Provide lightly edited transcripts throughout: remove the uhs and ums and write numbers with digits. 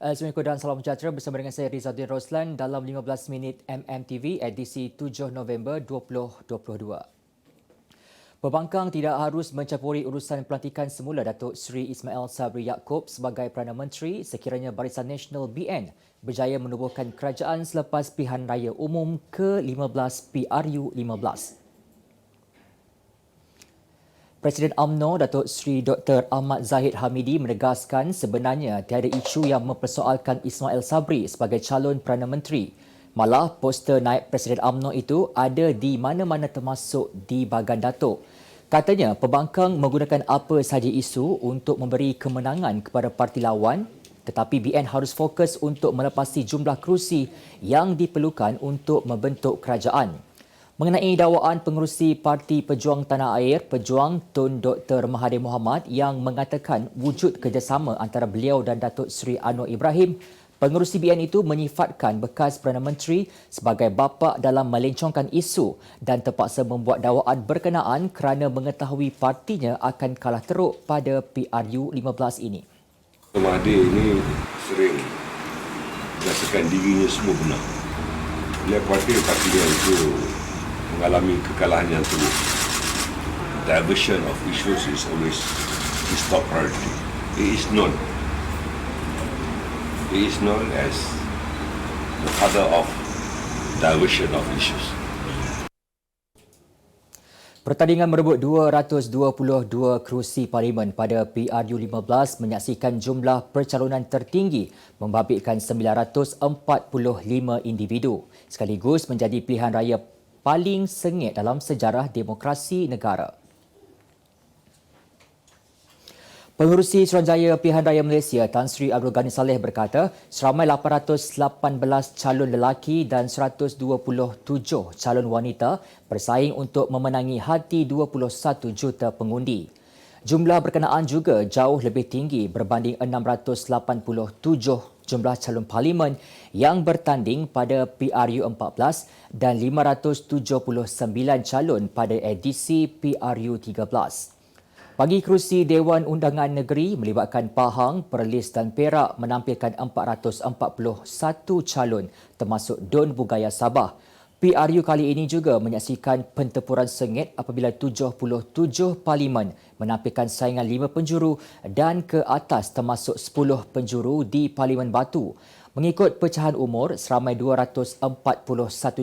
Assalamualaikum dan salam sejahtera bersama dengan saya Rizaudin Roslan dalam 15 minit MMTV edisi 7 November 2022. Pembangkang tidak harus mencampuri urusan pelantikan semula Datuk Seri Ismail Sabri Yaakob sebagai Perdana Menteri sekiranya Barisan Nasional BN berjaya menubuhkan kerajaan selepas pilihan raya umum ke-15 PRU 15. Presiden UMNO Datuk Seri Dr. Ahmad Zahid Hamidi menegaskan sebenarnya tiada isu yang mempersoalkan Ismail Sabri sebagai calon Perdana Menteri. Malah poster naib Presiden UMNO itu ada di mana-mana termasuk di Bagan Datuk. Katanya pembangkang menggunakan apa sahaja isu untuk memberi kemenangan kepada parti lawan, tetapi BN harus fokus untuk melepasi jumlah kerusi yang diperlukan untuk membentuk kerajaan. Mengenai dakwaan pengerusi Parti Pejuang Tanah Air, Pejuang Tun Dr. Mahathir Mohamad yang mengatakan wujud kerjasama antara beliau dan Datuk Seri Anwar Ibrahim, pengerusi BN itu menyifatkan bekas Perdana Menteri sebagai bapa dalam melencongkan isu dan terpaksa membuat dakwaan berkenaan kerana mengetahui partinya akan kalah teruk pada PRU 15 ini. Mahathir ini sering merasakan dirinya semua benar. Dia khawatir partinya itu mengalami kekalahan yang teruk. Diversion of issues is always his top priority. He is known as the father of diversion of issues. Pertandingan merebut 222 kerusi parlimen pada PRU 15 menyaksikan jumlah percalonan tertinggi membabitkan 945 individu sekaligus menjadi pilihan raya paling sengit dalam sejarah demokrasi negara. Pengerusi Suruhanjaya Pilihan Raya Malaysia Tan Sri Abdul Ghani Saleh berkata seramai 818 calon lelaki dan 127 calon wanita bersaing untuk memenangi hati 21 juta pengundi. Jumlah berkenaan juga jauh lebih tinggi berbanding 687 jumlah calon parlimen yang bertanding pada PRU 14 dan 579 calon pada edisi PRU 13. Bagi kerusi Dewan Undangan Negeri melibatkan Pahang, Perlis dan Perak menampilkan 441 calon termasuk Don Bugaya Sabah. PRU kali ini juga menyaksikan pentempuran sengit apabila 77 parlimen menampilkan saingan 5 penjuru dan ke atas termasuk 10 penjuru di Parlimen Batu. Mengikut pecahan umur, seramai 241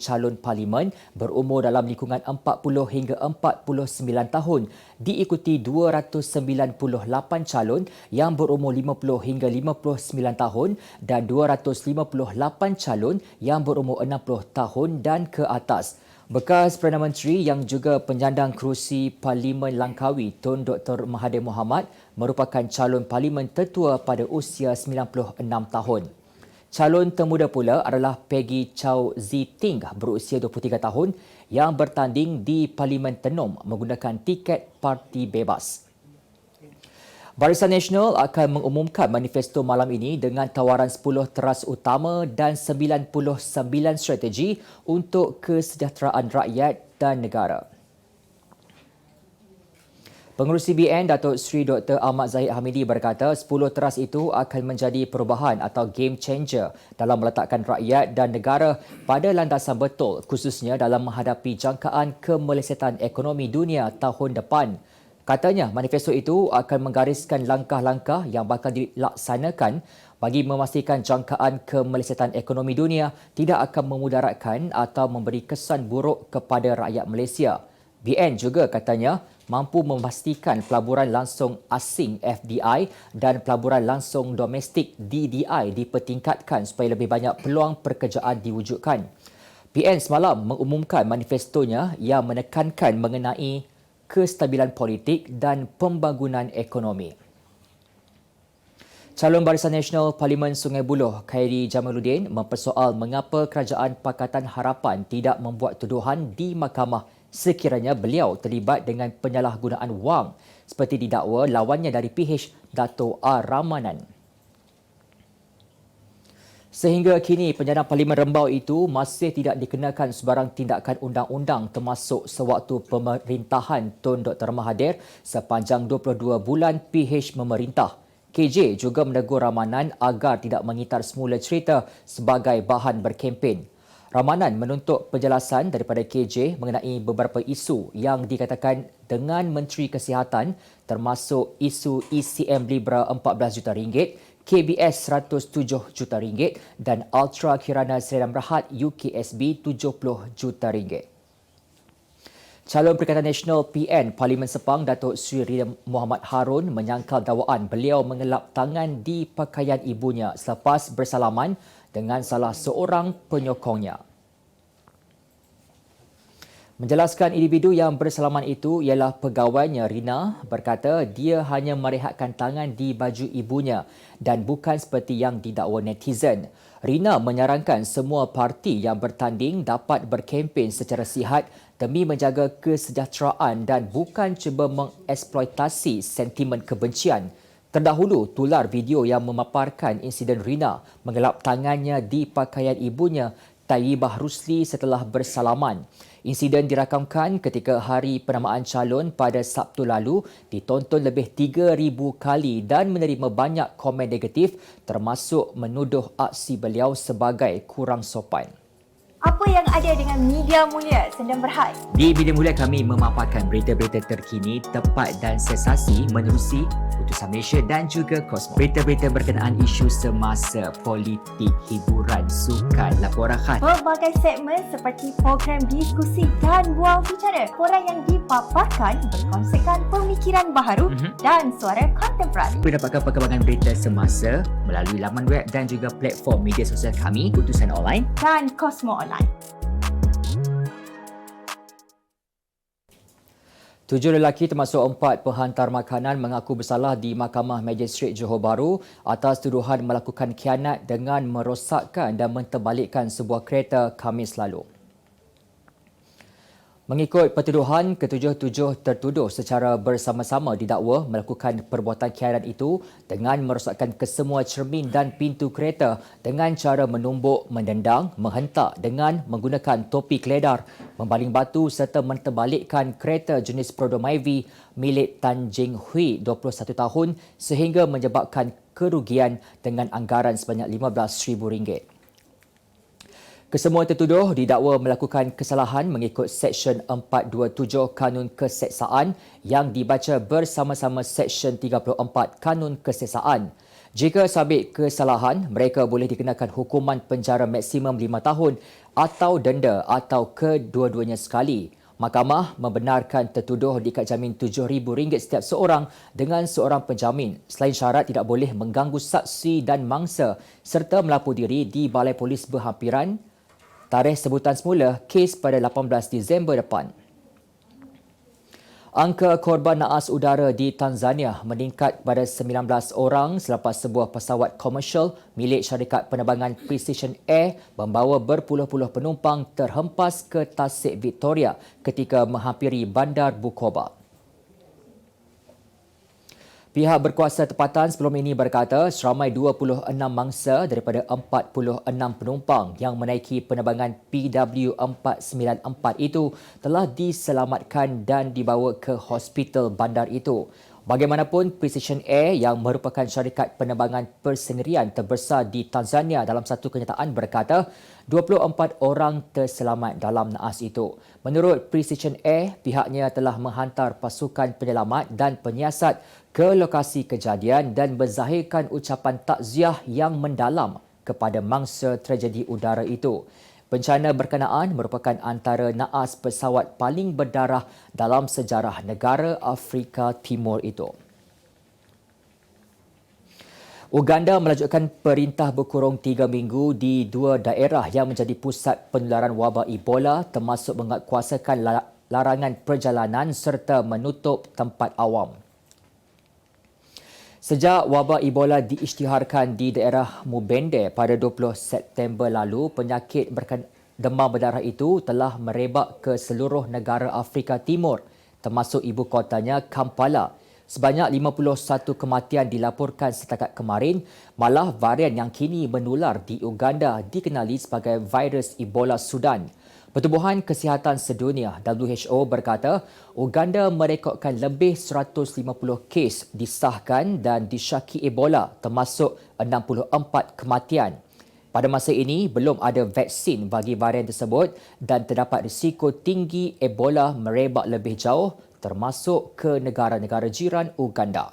calon parlimen berumur dalam lingkungan 40 hingga 49 tahun diikuti 298 calon yang berumur 50 hingga 59 tahun dan 258 calon yang berumur 60 tahun dan ke atas. Bekas Perdana Menteri yang juga penyandang kerusi Parlimen Langkawi Tun Dr. Mahathir Mohamad merupakan calon parlimen tertua pada usia 96 tahun. Calon termuda pula adalah Peggy Chow Zi-Ting berusia 23 tahun yang bertanding di Parlimen Tenom menggunakan tiket Parti Bebas. Barisan Nasional akan mengumumkan manifesto malam ini dengan tawaran 10 teras utama dan 99 strategi untuk kesejahteraan rakyat dan negara. Pengerusi BN Datuk Seri Dr. Ahmad Zahid Hamidi berkata 10 teras itu akan menjadi perubahan atau game changer dalam meletakkan rakyat dan negara pada landasan betul khususnya dalam menghadapi jangkaan kemelesetan ekonomi dunia tahun depan. Katanya manifesto itu akan menggariskan langkah-langkah yang bakal dilaksanakan bagi memastikan jangkaan kemelesetan ekonomi dunia tidak akan memudaratkan atau memberi kesan buruk kepada rakyat Malaysia. BN juga katanya mampu memastikan pelaburan langsung asing FDI dan pelaburan langsung domestik DDI dipertingkatkan supaya lebih banyak peluang pekerjaan diwujudkan. BN semalam mengumumkan manifestonya yang menekankan mengenai kestabilan politik dan pembangunan ekonomi. Calon Barisan Nasional Parlimen Sungai Buloh, Khairi Jamaluddin, mempersoal mengapa Kerajaan Pakatan Harapan tidak membuat tuduhan di mahkamah sekiranya beliau terlibat dengan penyalahgunaan wang seperti didakwa lawannya dari PH, Dato' R. Ramanan. Sehingga kini penyandang Parlimen Rembau itu masih tidak dikenakan sebarang tindakan undang-undang termasuk sewaktu pemerintahan Tun Dr. Mahathir sepanjang 22 bulan PH memerintah. KJ juga menegur Ramanan agar tidak mengitar semula cerita sebagai bahan berkempen. Ramanan menuntut penjelasan daripada KJ mengenai beberapa isu yang dikatakan dengan Menteri Kesihatan termasuk isu ECM Libra RM14 juta, KBS RM107 juta dan Ultra Kirana Sdn Bhd UKSB RM70 juta. Calon Perikatan Nasional PN Parlimen Sepang Datuk Seri Rida Muhammad Harun menyangkal dakwaan beliau mengelap tangan di pakaian ibunya selepas bersalaman dengan salah seorang penyokongnya. Menjelaskan individu yang bersalaman itu ialah pegawainya, Rina berkata dia hanya merehatkan tangan di baju ibunya dan bukan seperti yang didakwa netizen. Rina menyarankan semua parti yang bertanding dapat berkempen secara sihat demi menjaga kesejahteraan dan bukan cuba mengeksploitasi sentimen kebencian. Terdahulu, tular video yang memaparkan insiden Rina mengelap tangannya di pakaian ibunya, Tayyibah Rusli, setelah bersalaman. Insiden dirakamkan ketika hari penamaan calon pada Sabtu lalu ditonton lebih 3,000 kali dan menerima banyak komen negatif termasuk menuduh aksi beliau sebagai kurang sopan. Apa yang ada dengan Media Mulia Sdn Bhd? Di Media Mulia kami memaparkan berita-berita terkini, tepat dan sensasi menerusi Putusan Malaysia dan juga Kosmos. Berita-berita berkenaan isu semasa, politik, hiburan, sukan, laporan khas. Pelbagai segmen seperti program diskusi dan bual bicara. Korang yang dipaparkan berkongsikan pemikiran baharu dan suara kontemporari. Dapatkan perkembangan berita semasa melalui laman web dan juga platform media sosial kami, Putusan Online dan Kosmo Online. 7 lelaki termasuk 4 penghantar makanan mengaku bersalah di Mahkamah Magistrate Johor Bahru atas tuduhan melakukan khianat dengan merosakkan dan menterbalikkan sebuah kereta Khamis lalu. Mengikut pertuduhan, ketujuh-tujuh tertuduh secara bersama-sama didakwa melakukan perbuatan khianat itu dengan merosakkan kesemua cermin dan pintu kereta dengan cara menumbuk, mendendang, menghentak dengan menggunakan topi keledar, membaling batu serta menterbalikkan kereta jenis Prodo Myvi milik Tan Jing Hui, 21 tahun sehingga menyebabkan kerugian dengan anggaran sebanyak RM15,000. Kesemua tertuduh didakwa melakukan kesalahan mengikut Seksyen 427 Kanun Keseksaan yang dibaca bersama-sama Seksyen 34 Kanun Keseksaan. Jika sabit kesalahan, mereka boleh dikenakan hukuman penjara maksimum 5 tahun atau denda atau kedua-duanya sekali. Mahkamah membenarkan tertuduh diikat jamin RM7,000 setiap seorang dengan seorang penjamin selain syarat tidak boleh mengganggu saksi dan mangsa serta melapor diri di Balai Polis Berhampiran. Tarikh sebutan semula kes pada 18 Disember depan. Angka korban naas udara di Tanzania meningkat pada 19 orang selepas sebuah pesawat komersial milik syarikat penerbangan Precision Air membawa berpuluh-puluh penumpang terhempas ke Tasik Victoria ketika menghampiri Bandar Bukoba. Pihak berkuasa tempatan sebelum ini berkata seramai 26 mangsa daripada 46 penumpang yang menaiki penerbangan PW494 itu telah diselamatkan dan dibawa ke hospital bandar itu. Bagaimanapun, Precision Air yang merupakan syarikat penerbangan persendirian terbesar di Tanzania dalam satu kenyataan berkata 24 orang terselamat dalam naas itu. Menurut Precision Air, pihaknya telah menghantar pasukan penyelamat dan penyiasat ke lokasi kejadian dan menzahirkan ucapan takziah yang mendalam kepada mangsa tragedi udara itu. Bencana berkenaan merupakan antara naas pesawat paling berdarah dalam sejarah negara Afrika Timur itu. Uganda melanjutkan perintah berkurung 3 minggu di 2 daerah yang menjadi pusat penularan wabak Ebola termasuk menguatkuasakan larangan perjalanan serta menutup tempat awam. Sejak wabak Ebola diisytiharkan di daerah Mubende pada 20 September lalu, penyakit demam berdarah itu telah merebak ke seluruh negara Afrika Timur, termasuk ibu kotanya Kampala. Sebanyak 51 kematian dilaporkan setakat kemarin, malah varian yang kini menular di Uganda dikenali sebagai virus Ebola Sudan. Pertubuhan Kesihatan Sedunia WHO berkata Uganda merekodkan lebih 150 kes disahkan dan disyaki Ebola termasuk 64 kematian. Pada masa ini, belum ada vaksin bagi varian tersebut dan terdapat risiko tinggi Ebola merebak lebih jauh termasuk ke negara-negara jiran Uganda.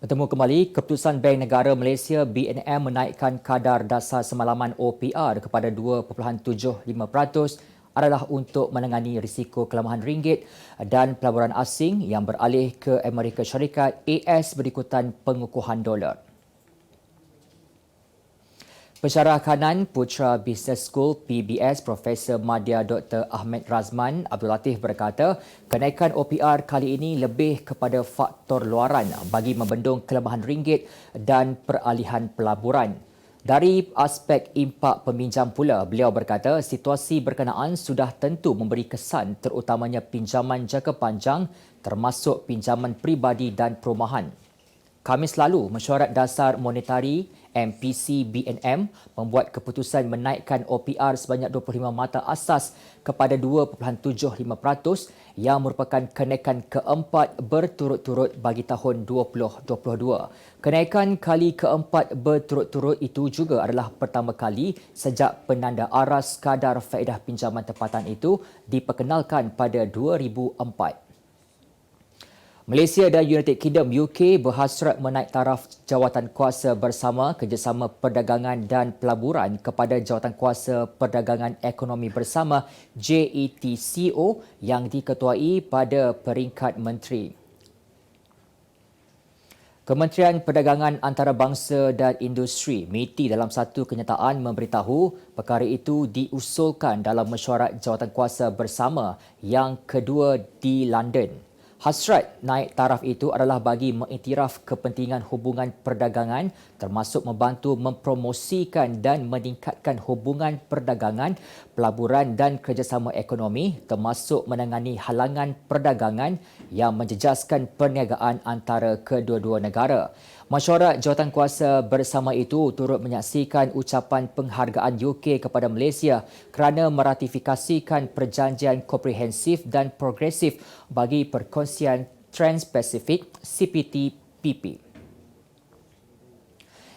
Bertemu kembali, Keputusan Bank Negara Malaysia BNM menaikkan kadar dasar semalaman OPR kepada 2.75% adalah untuk menangani risiko kelemahan ringgit dan pelaburan asing yang beralih ke Amerika Syarikat AS berikutan pengukuhan dolar. Pensyarah Kanan Putra Business School PBS Profesor Madya Dr. Ahmed Razman Abdul Latif berkata kenaikan OPR kali ini lebih kepada faktor luaran bagi membendung kelemahan ringgit dan peralihan pelaburan. Dari aspek impak peminjam pula, beliau berkata situasi berkenaan sudah tentu memberi kesan terutamanya pinjaman jangka panjang termasuk pinjaman peribadi dan perumahan. Khamis lalu, Mesyuarat Dasar Monetari MPC BNM membuat keputusan menaikkan OPR sebanyak 25 mata asas kepada 2.75% yang merupakan kenaikan keempat berturut-turut bagi tahun 2022. Kenaikan kali keempat berturut-turut itu juga adalah pertama kali sejak penanda aras kadar faedah pinjaman tempatan itu diperkenalkan pada 2004. Malaysia dan United Kingdom UK berhasrat menaik taraf jawatan kuasa bersama kerjasama perdagangan dan pelaburan kepada jawatan kuasa perdagangan ekonomi bersama JETCO yang diketuai pada peringkat menteri. Kementerian Perdagangan Antarabangsa dan Industri MITI dalam satu kenyataan memberitahu perkara itu diusulkan dalam mesyuarat jawatan kuasa bersama yang kedua di London. Hasrat naik taraf itu adalah bagi mengiktiraf kepentingan hubungan perdagangan termasuk membantu mempromosikan dan meningkatkan hubungan perdagangan, pelaburan dan kerjasama ekonomi termasuk menangani halangan perdagangan yang menjejaskan perniagaan antara kedua-dua negara. Mesyuarat Jawatankuasa bersama itu turut menyaksikan ucapan penghargaan UK kepada Malaysia kerana meratifikasikan perjanjian komprehensif dan progresif bagi perkongsian Trans-Pacific CPTPP.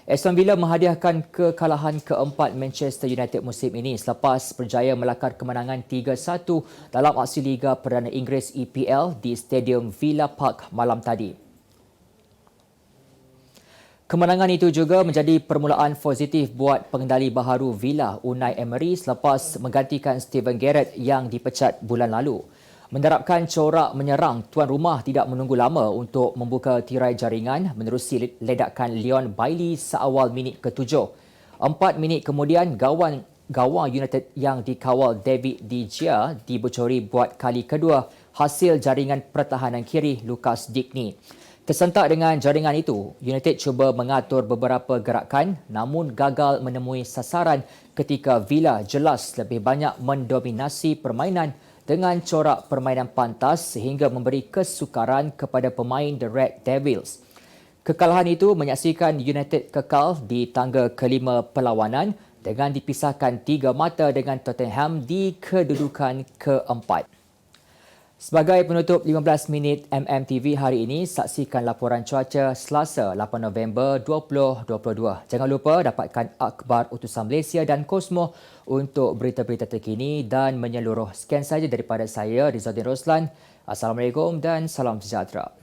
Aston Villa menghadiahkan kekalahan keempat Manchester United musim ini selepas berjaya melakar kemenangan 3-1 dalam aksi Liga Perdana Inggeris EPL di Stadium Villa Park malam tadi. Kemenangan itu juga menjadi permulaan positif buat pengendali baharu Villa Unai Emery selepas menggantikan Steven Gerrard yang dipecat bulan lalu. Menerapkan corak menyerang, tuan rumah tidak menunggu lama untuk membuka tirai jaringan menerusi ledakan Leon Bailey seawal minit ke-7. 4 minit kemudian, gawang United yang dikawal David De Gea dibocori buat kali kedua hasil jaringan pertahanan kiri Lucas Digne. Tersentak dengan jaringan itu, United cuba mengatur beberapa gerakan namun gagal menemui sasaran ketika Villa jelas lebih banyak mendominasi permainan dengan corak permainan pantas sehingga memberi kesukaran kepada pemain The Red Devils. Kekalahan itu menyaksikan United kekal di tangga kelima perlawanan dengan dipisahkan 3 mata dengan Tottenham di kedudukan keempat. Sebagai penutup 15 minit MMTV hari ini, saksikan laporan cuaca Selasa 8 November 2022. Jangan lupa dapatkan akhbar utusan Malaysia dan Kosmo untuk berita-berita terkini dan menyeluruh. Sekian saja daripada saya, Rizaldin Roslan. Assalamualaikum dan salam sejahtera.